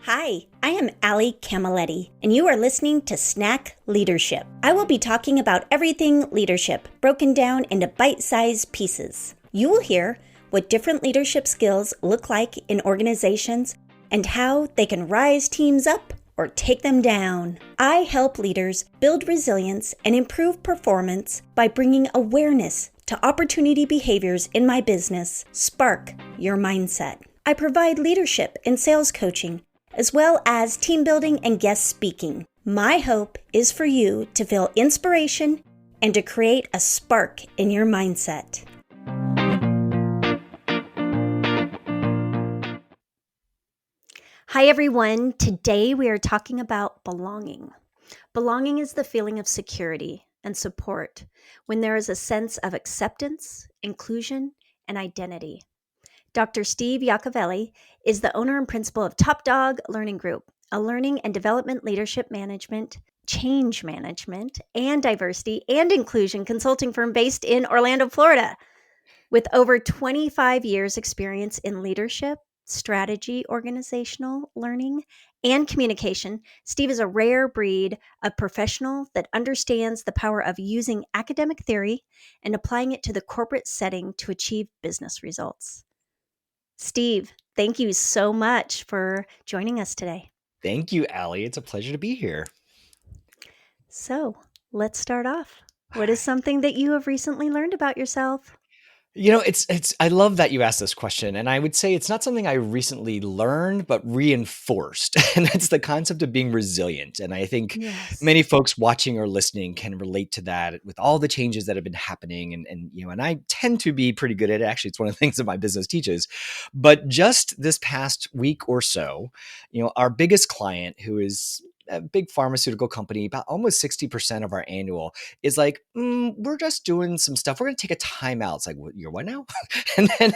Hi, I am Allie Camilletti, and you are listening to Snack Leadership. I will be talking about everything leadership, broken down into bite-sized pieces. You will hear what different leadership skills look like in organizations and how they can rise teams up or take them down. I help leaders build resilience and improve performance by bringing awareness to opportunity behaviors in my business. Spark your mindset. I provide leadership and sales coaching, as well as team building and guest speaking. My hope is for you to feel inspiration and to create a spark in your mindset. Hi everyone, today we are talking about belonging. Belonging is the feeling of security and support when there is a sense of acceptance, inclusion, and identity. Dr. Steve Yacovelli is the owner and principal of TopDog Learning Group, a learning and development leadership management, change management, and diversity and inclusion consulting firm based in Orlando, Florida. With over 25 years experience in leadership, strategy, organizational learning, and communication, Steve is a rare breed of professional that understands the power of using academic theory and applying it to the corporate setting to achieve business results. Steve, thank you so much for joining us today. Thank you, Allie. It's a pleasure to be here. So let's start off. What is something that you have recently learned about yourself? You know, it's I love that you asked this question, and I would say it's not something I recently learned, but reinforced. And that's the concept of being resilient. And I think many folks watching or listening can relate to that with all the changes that have been happening. And I tend to be pretty good at it. Actually, it's one of the things that my business teaches. But just this past week or so, our biggest client, who is a big pharmaceutical company, about almost 60% of our annual, is like, we're just doing some stuff. We're going to take a time out. It's like, you're what now? And then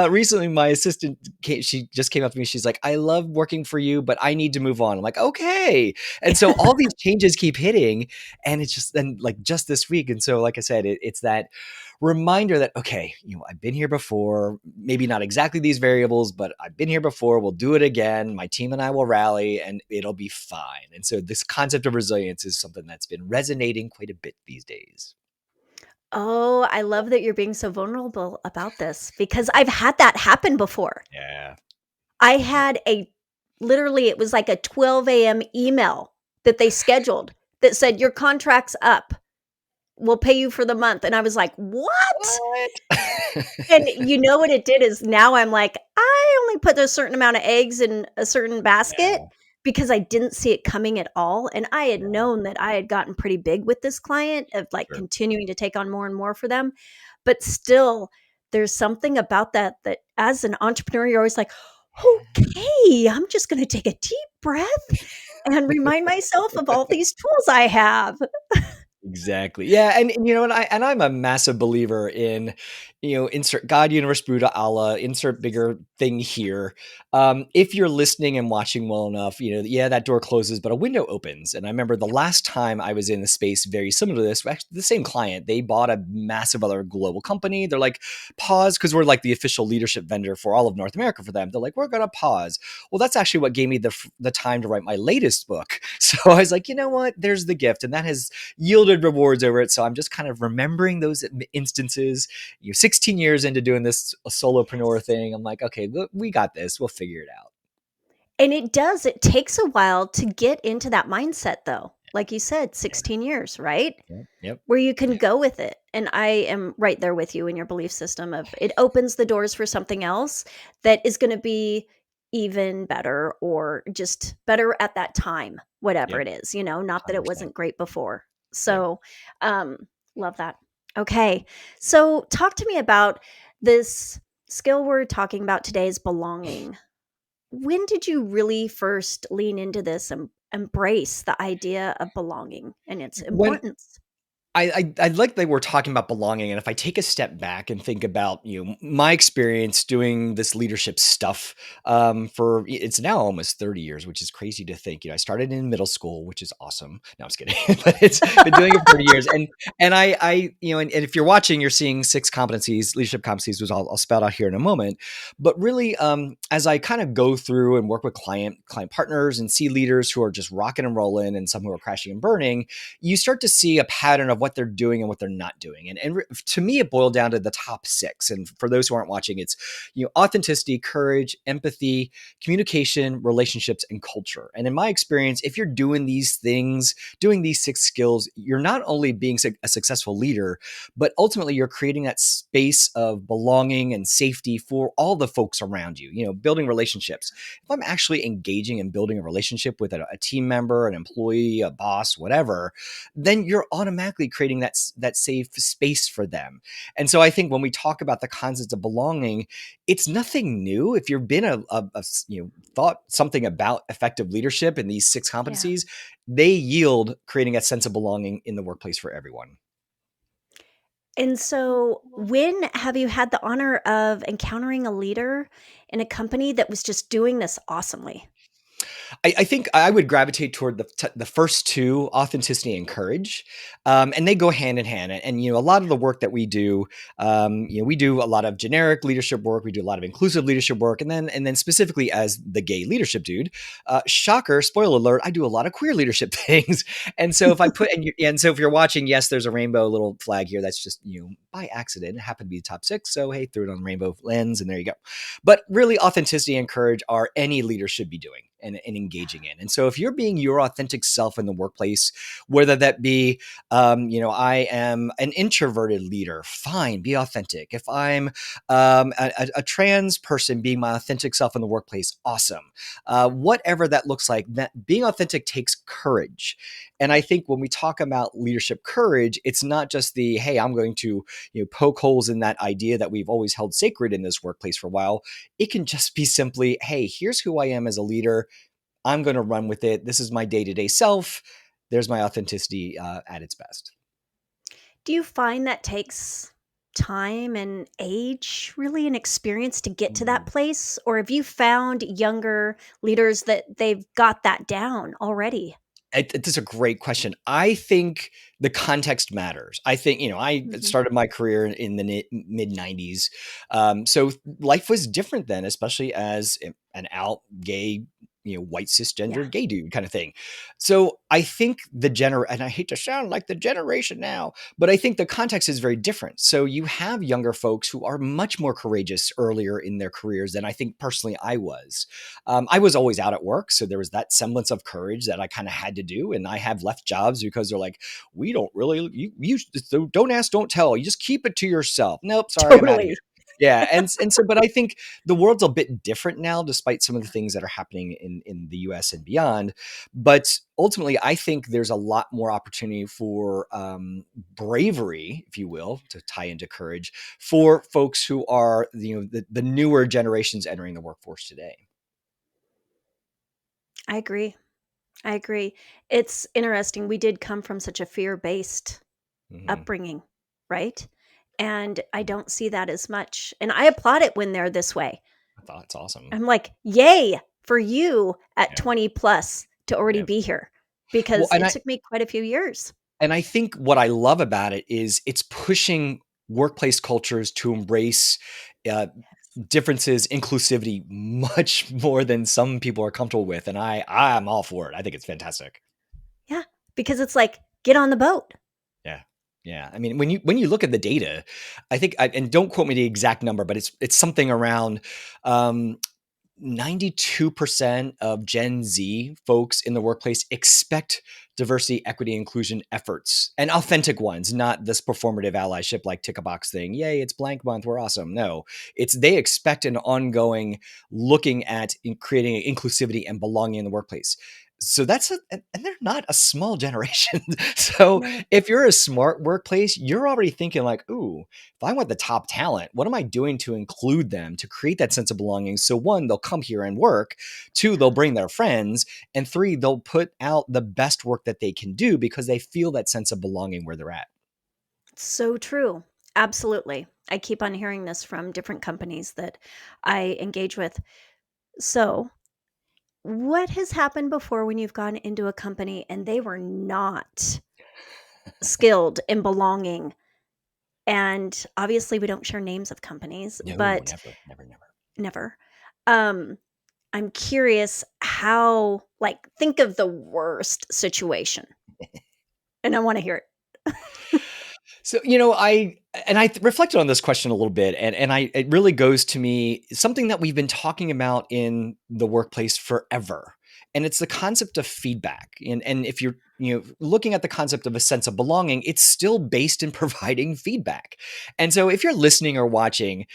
recently my assistant, she just came up to me. She's like, I love working for you, but I need to move on. I'm like, okay. And so all these changes keep hitting, and it's just then like just this week. And so, like I said, it's that reminder that, okay, I've been here before, maybe not exactly these variables, but I've been here before. We'll do it again. My team and I will rally and it'll be fine. And so this concept of resilience is something that's been resonating quite a bit these days. Oh, I love that you're being so vulnerable about this because I've had that happen before. Yeah. I had literally, it was like a 12 a.m. email that they scheduled that said, your contract's up. We'll pay you for the month. And I was like, what? And you know what it did is now I'm like, I only put a certain amount of eggs in a certain basket because I didn't see it coming at all. And I had known that I had gotten pretty big with this client of like continuing to take on more and more for them. But still, there's something about that as an entrepreneur, you're always like, okay, I'm just going to take a deep breath and remind myself of all these tools I have. Exactly. Yeah. And you know, and I'm a massive believer in, insert God, universe, Buddha, Allah, insert bigger thing here. If you're listening and watching well enough, that door closes, but a window opens. And I remember the last time I was in a space very similar to this, actually the same client, they bought a massive other global company. They're like, pause, because we're like the official leadership vendor for all of North America for them. They're like, we're going to pause. Well, that's actually what gave me the time to write my latest book. So I was like, you know what, there's the gift. And that has yielded rewards over it. So I'm just kind of remembering those instances. 16 years into doing this solopreneur thing, I'm like, okay, look, we got this. We'll figure it out. And it takes a while to get into that mindset though. Like you said, 16 years, right? Yep. Where you can go with it. And I am right there with you in your belief system of it opens the doors for something else that is going to be even better or just better at that time, whatever it is, not that it 100%. wasn't great before. So, love that. Okay. So talk to me about this skill we're talking about today is belonging. When did you really first lean into this and embrace the idea of belonging and its importance? I like that we're talking about belonging, and if I take a step back and think about my experience doing this leadership stuff for it's now almost 30 years, which is crazy to think. I started in middle school, which is awesome. No, I'm just kidding, but it's been doing it for 30 years, and and if you're watching, you're seeing 6 competencies, leadership competencies, which I'll spell out here in a moment. But really, as I kind of go through and work with client partners and see leaders who are just rocking and rolling, and some who are crashing and burning, you start to see a pattern of what they're doing and what they're not doing. And to me, it boiled down to the top 6. And for those who aren't watching, it's authenticity, courage, empathy, communication, relationships, and culture. And in my experience, if you're doing these things, doing these 6 skills, you're not only being a successful leader, but ultimately you're creating that space of belonging and safety for all the folks around you, building relationships. If I'm actually engaging and building a relationship with a team member, an employee, a boss, whatever, then you're automatically creating that safe space for them. And so I think when we talk about the concept of belonging, it's nothing new. If you've been thought something about effective leadership in these 6 competencies, they yield creating a sense of belonging in the workplace for everyone. And so, when have you had the honor of encountering a leader in a company that was just doing this awesomely? I think I would gravitate toward the first 2, authenticity and courage, and they go hand in hand. And a lot of the work that we do, we do a lot of generic leadership work. We do a lot of inclusive leadership work, and then specifically as the gay leadership dude, shocker, spoiler alert, I do a lot of queer leadership things. And so if I put and so if you're watching, yes, there's a rainbow little flag here. That's just by accident. It happened to be the top 6, so hey, threw it on the rainbow lens, and there you go. But really, authenticity and courage are any leader should be doing and engaging in. And so if you're being your authentic self in the workplace, whether that be, I am an introverted leader, fine, be authentic. If I'm a trans person, being my authentic self in the workplace, awesome. Whatever that looks like, that being authentic takes courage. And I think when we talk about leadership courage, it's not just the, hey, I'm going to poke holes in that idea that we've always held sacred in this workplace for a while. It can just be simply, hey, here's who I am as a leader. I'm going to run with it. This is my day-to-day self. There's my authenticity at its best. Do you find that takes time and age, really, and experience to get to that place? Or have you found younger leaders that they've got that down already? It's a great question. I think the context matters. I think, I Mhm. started my career in the mid 90s. So life was different then, especially as an out gay, white Yeah, cisgender gay dude kind of thing. So I think and I hate to sound like the generation now, but I think the context is very different. So you have younger folks who are much more courageous earlier in their careers than I think personally I was. I was always out at work, so there was that semblance of courage that I kind of had to do. And I have left jobs because they're like, we don't really, you don't ask, don't tell. You just keep it to yourself. Nope, sorry, I'm out of here. totally. Yeah, and so, but I think the world's a bit different now, despite some of the things that are happening in the U.S. and beyond. But ultimately, I think there's a lot more opportunity for bravery, if you will, to tie into courage for folks who are the newer generations entering the workforce today. I agree. I agree. It's interesting. We did come from such a fear-based Hmm. upbringing, right? And I don't see that as much. And I applaud it when they're this way. I thought it's awesome. I'm like, yay for you at Yeah. 20 plus to already Yeah. be here Well, because it took me quite a few years. and I think what I love about it is it's pushing workplace cultures to embrace uh, differences, inclusivity much more than some people are comfortable with, and I'm all for it. I think it's fantastic. Yeah. Because it's like, get on the boat. Yeah. Yeah. I mean, when you look at the data, I think, and don't quote me the exact number, but it's something around um, 92% of Gen Z folks in the workplace expect diversity, equity, inclusion efforts and authentic ones, not this performative allyship like tick a box thing. Yay, it's blank month. We're awesome. No, it's they expect an ongoing looking at creating inclusivity and belonging in the workplace. So and they're not a small generation. So No. if you're a smart workplace, you're already thinking like, ooh, if I want the top talent, what am I doing to include them to create that sense of belonging? So one, they'll come here and work. Two, they'll bring their friends. And three, they'll put out the best work that they can do because they feel that sense of belonging where they're at. So true. Absolutely. I keep on hearing this from different companies that I engage with. So, what has happened before when you've gone into a company and they were not skilled in belonging? And obviously, we don't share names of companies, No, but never, never, never. never. Um, I'm curious how, like, think of the worst situation, and I want to hear it. So, I reflected on this question a little bit, and it really goes to me something that we've been talking about in the workplace forever, and it's the concept of feedback. And if you're looking at the concept of a sense of belonging, it's still based in providing feedback. And so, if you're listening or watching,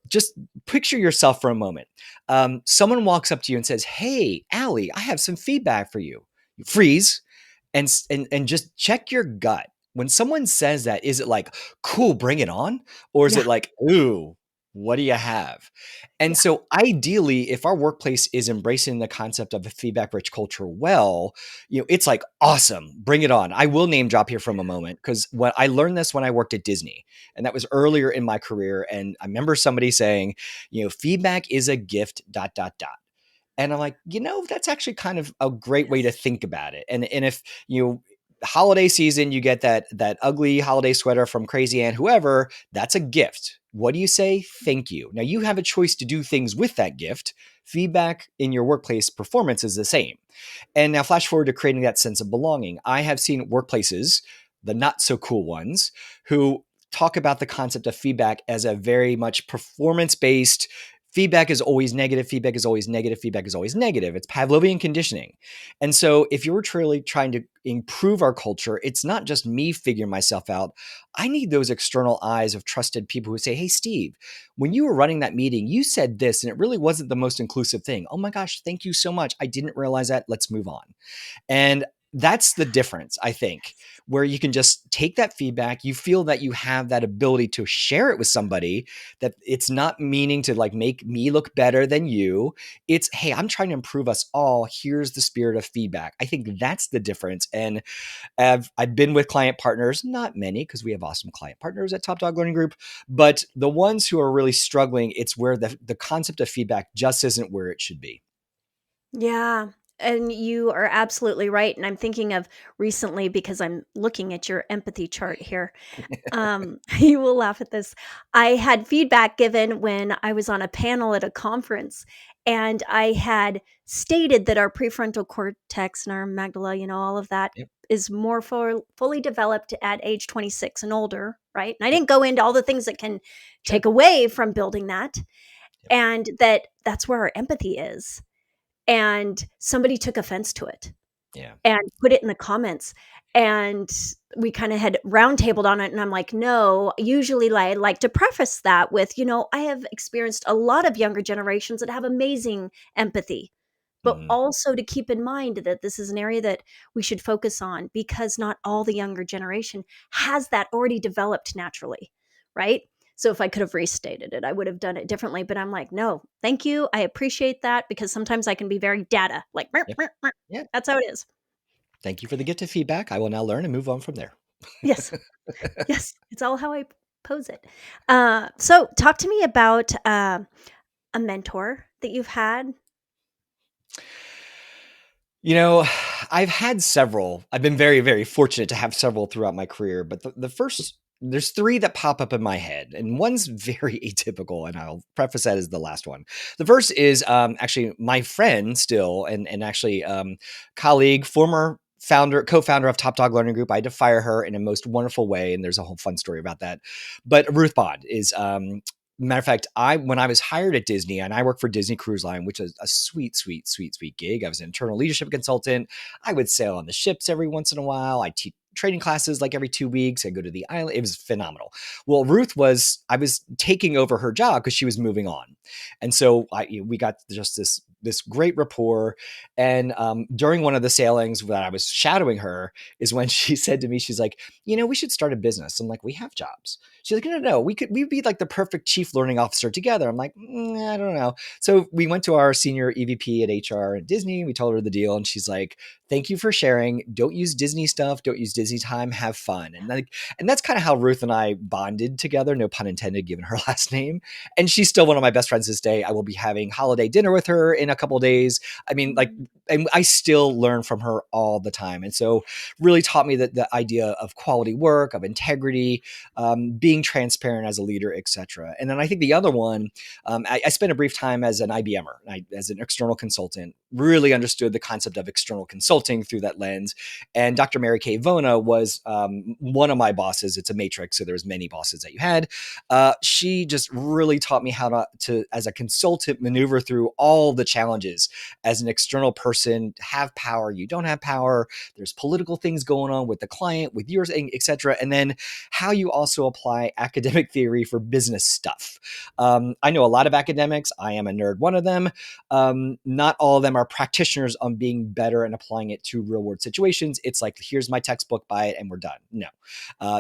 just picture yourself for a moment. Someone walks up to you and says, "Hey, Allie, I have some feedback for you." You freeze and just check your gut when someone says that. Is it like, cool, bring it on? Or is Yeah, it like, ooh, what do you have? And yeah, so ideally, if our workplace is embracing the concept of a feedback rich culture, well, it's like, awesome, bring it on. I will name drop here from a moment because what I learned this when I worked at Disney, and that was earlier in my career. And I remember somebody saying, feedback is a gift, dot, dot, dot. And I'm like, that's actually kind of a great way to yes, think about it. And if holiday season, you get that ugly holiday sweater from Crazy Ann, whoever, that's a gift. What do you say? Thank you. Now you have a choice to do things with that gift. Feedback in your workplace performance is the same. And now flash forward to creating that sense of belonging. I have seen workplaces, the not so cool ones, who talk about the concept of feedback as a very much performance based. Feedback is always negative. Feedback is always negative. Feedback is always negative. It's Pavlovian conditioning. And so, if you're truly trying to improve our culture, it's not just me figuring myself out. I need those external eyes of trusted people who say, "Hey, Steve, when you were running that meeting, you said this, and it really wasn't the most inclusive thing. Oh my gosh, thank you so much. I didn't realize that. Let's move on." And that's the difference, I think, where you can just take that feedback. You feel that you have that ability to share it with somebody, that it's not meaning to like make me look better than you. It's, hey, I'm trying to improve us all. Here's the spirit of feedback. I think that's the difference. And I've been with client partners, not many, because we have awesome client partners at TopDog Learning Group, but the ones who are really struggling, it's where the concept of feedback just isn't where it should be. yeah. And you are absolutely right. And I'm thinking of recently because I'm looking at your empathy chart here. You will laugh at this. I had feedback given when I was on a panel at a conference, and I had stated that our prefrontal cortex and our amygdala, all of that Yep. is more fully developed at age 26 and older, right? And I Yep. didn't go into all the things that can Sure. take away from building that, Yep. and that's where our empathy is. And somebody took offense to it Yeah. and put it in the comments, and we kind of had roundtabled on it, and I'm like, no, usually I like to preface that with, I have experienced a lot of younger generations that have amazing empathy, but Mhm. also to keep in mind that this is an area that we should focus on because not all the younger generation has that already developed naturally, right? So if I could have restated it, I would have done it differently. But I'm like, no, thank you. I appreciate that because sometimes I can be very data, like, "Meow, Yep. meow, meow." Yep. That's how it is. Thank you for the gift of feedback. I will now learn and move on from there. Yes. Yes. It's all how I pose it. So talk to me about a mentor that you've had. You know, I've had several. I've been very, very fortunate to have several throughout my career, but the first, there's three that pop up in my head, and one's very atypical, and I'll preface that as the last one. The first is actually my friend still, and actually colleague, former founder, co-founder of Top Dog Learning Group. I had to fire her in a most wonderful way, and there's a whole fun story about that. But Ruth Bond is matter of fact, when I was hired at Disney, and I worked for Disney Cruise Line, which is a sweet, sweet, sweet, sweet gig. I was an internal leadership consultant. I would sail on the ships every once in a while. I teach training classes like every 2 weeks. I go to the island. It was phenomenal. Well, I was taking over her job because she was moving on. And so we got just this this great rapport. And during one of the sailings that I was shadowing her is when she said to me, she's like, we should start a business. I'm like, we have jobs. She's like, no, we'd be like the perfect chief learning officer together. I'm like, I don't know. So we went to our senior EVP at HR at Disney. We told her the deal, and she's like, thank you for sharing. Don't use Disney stuff. Don't use Disney time. Have fun. And that's kind of how Ruth and I bonded together. No pun intended, given her last name. And she's still one of my best friends this day. I will be having holiday dinner with her in a couple of days. I mean, and I still learn from her all the time. And so really taught me that the idea of quality work, of integrity, being transparent as a leader, etc. And then I think the other one, I spent a brief time as an IBMer, as an external consultant, really understood the concept of external consulting through that lens. And Dr. Mary Kay Vona was one of my bosses. It's a matrix, so there's many bosses that you had. She just really taught me how to, as a consultant, maneuver through all the challenges as an external person. Have power, you don't have power. There's political things going on with the client, with yours, etc. And then how you also apply academic theory for business stuff. I know a lot of academics. I am a nerd, one of them. Not all of them are practitioners on being better and applying it to real world situations. It's like, here's my textbook, buy it, and we're done. No.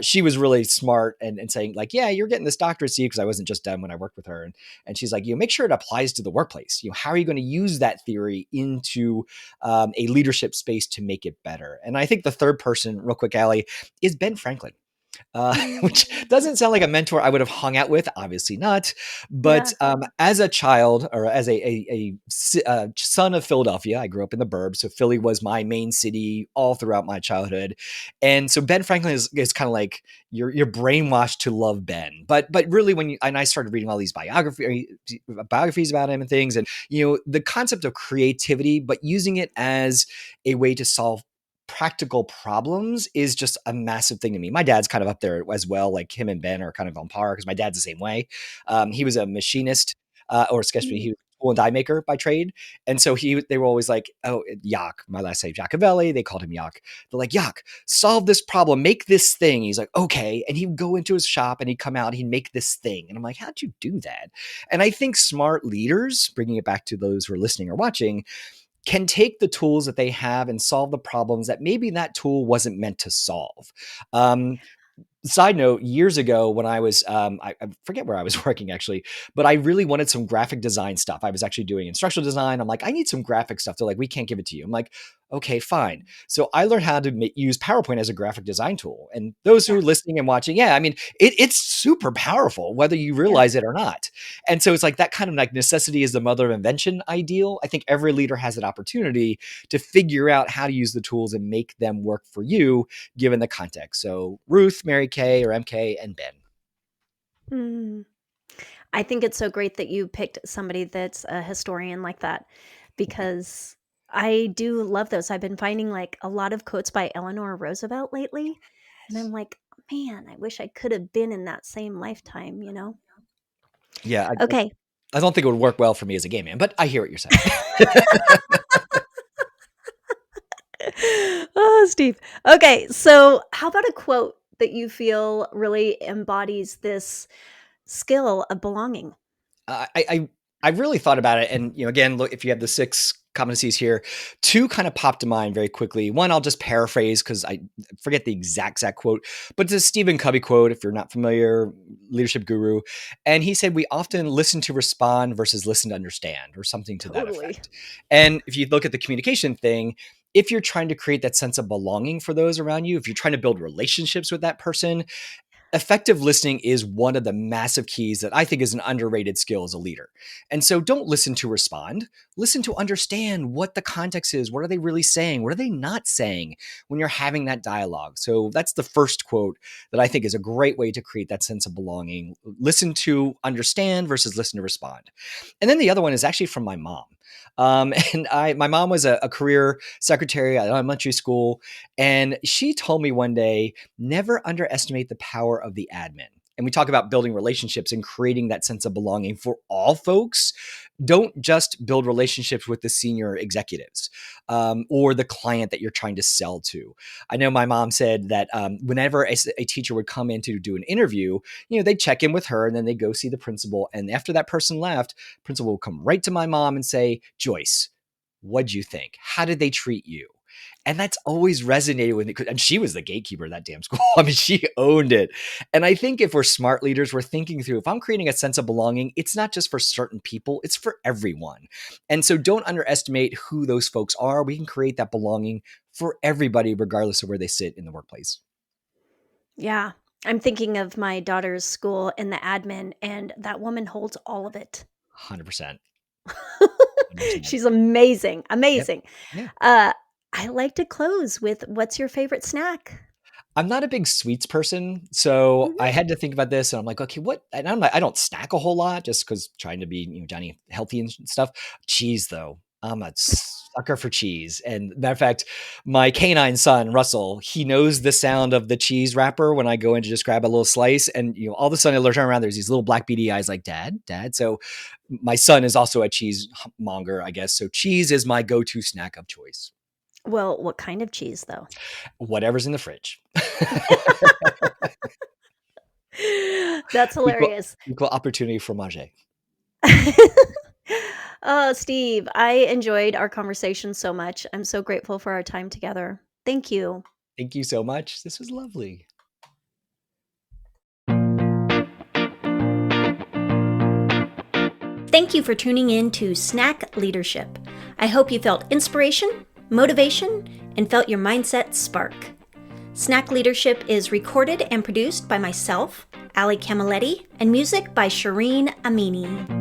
She was really smart and saying like, yeah, you're getting this doctorate, because I wasn't just done when I worked with her. And she's like, make sure it applies to the workplace. How are you going to use that theory into a leadership space to make it better? And I think the third person, real quick, Allie, is Ben Franklin. Which doesn't sound like a mentor I would have hung out with, obviously not. But as a child, or as a son of Philadelphia, I grew up in the burbs. So Philly was my main city all throughout my childhood. And so Ben Franklin is kind of like, you're brainwashed to love Ben. But really, and I started reading all these biographies about him and things, and the concept of creativity, but using it as a way to solve practical problems is just a massive thing to me. My dad's kind of up there as well. Like him and Ben are kind of on par, because my dad's the same way. He was a machinist, or excuse me, he was a tool and die maker by trade. And so they were always like, oh, Yac, my last name, Yacovelli. They called him Yac. They're like, Yac, solve this problem, make this thing. He's like, okay. And he would go into his shop and he'd come out and he'd make this thing. And I'm like, how'd you do that? And I think smart leaders, bringing it back to those who are listening or watching, can take the tools that they have and solve the problems that maybe that tool wasn't meant to solve. Side note, years ago when I was, I forget where I was working actually, but I really wanted some graphic design stuff. I was actually doing instructional design. I'm like, I need some graphic stuff. They're like, we can't give it to you. I'm like, okay, fine. So I learned how to use PowerPoint as a graphic design tool. And those who are listening and watching, I mean, it's super powerful, whether you realize it or not. And so it's like that kind of like necessity is the mother of invention ideal. I think every leader has an opportunity to figure out how to use the tools and make them work for you, given the context. So Ruth, Mary Kay, or MK, and Ben. I think it's so great that you picked somebody that's a historian like that, because I do love those. I've been finding like a lot of quotes by Eleanor Roosevelt lately. And I'm like, man, I wish I could have been in that same lifetime, Yeah. Okay. I don't think it would work well for me as a gay man, but I hear what you're saying. Oh, Steve. Okay. So how about a quote that you feel really embodies this skill of belonging? I really thought about it. And, again, look, if you have the 6 competencies here, 2 kind of popped to mind very quickly. One, I'll just paraphrase because I forget the exact quote, but it's a Stephen Covey quote, if you're not familiar, leadership guru. And he said, we often listen to respond versus listen to understand, or something to that effect. And if you look at the communication thing, if you're trying to create that sense of belonging for those around you, if you're trying to build relationships with that person, effective listening is one of the massive keys that I think is an underrated skill as a leader. And so don't listen to respond, listen to understand what the context is. What are they really saying? What are they not saying when you're having that dialogue? So that's the first quote that I think is a great way to create that sense of belonging. Listen to understand versus listen to respond. And then the other one is actually from my mom. My mom was a career secretary at elementary school. And she told me one day, never underestimate the power of the admin. And we talk about building relationships and creating that sense of belonging for all folks. don't just build relationships with the senior executives or the client that you're trying to sell to. I know my mom said that whenever a teacher would come in to do an interview, they'd check in with her and then they'd go see the principal. And after that person left, principal would come right to my mom and say, Joyce, what'd you think? How did they treat you? And that's always resonated with me. And she was the gatekeeper of that damn school. I mean, she owned it. And I think if we're smart leaders, we're thinking through, if I'm creating a sense of belonging, it's not just for certain people, it's for everyone. And so don't underestimate who those folks are. We can create that belonging for everybody, regardless of where they sit in the workplace. Yeah. I'm thinking of my daughter's school and the admin, and that woman holds all of it. 100%. 100%. She's amazing. Amazing. Yep. Yeah. I like to close with, what's your favorite snack? I'm not a big sweets person, so I had to think about this, and I'm like, okay, what? And I don't snack a whole lot just because trying to be, Johnny, healthy and stuff. Cheese, though, I'm a sucker for cheese. And matter of fact, my canine son Russell, he knows the sound of the cheese wrapper when I go in to just grab a little slice, and all of a sudden I turn around, there's these little black beady eyes, like Dad. So my son is also a cheese monger, I guess. So cheese is my go-to snack of choice. Well, what kind of cheese, though? Whatever's in the fridge. That's hilarious. Equal opportunity fromage. Oh, Steve, I enjoyed our conversation so much. I'm so grateful for our time together. Thank you. Thank you so much. This was lovely. Thank you for tuning in to Snack Leadership. I hope you felt inspiration, motivation, and felt your mindset spark. Snack Leadership is recorded and produced by myself, Ali Camilletti, and music by Shireen Amini.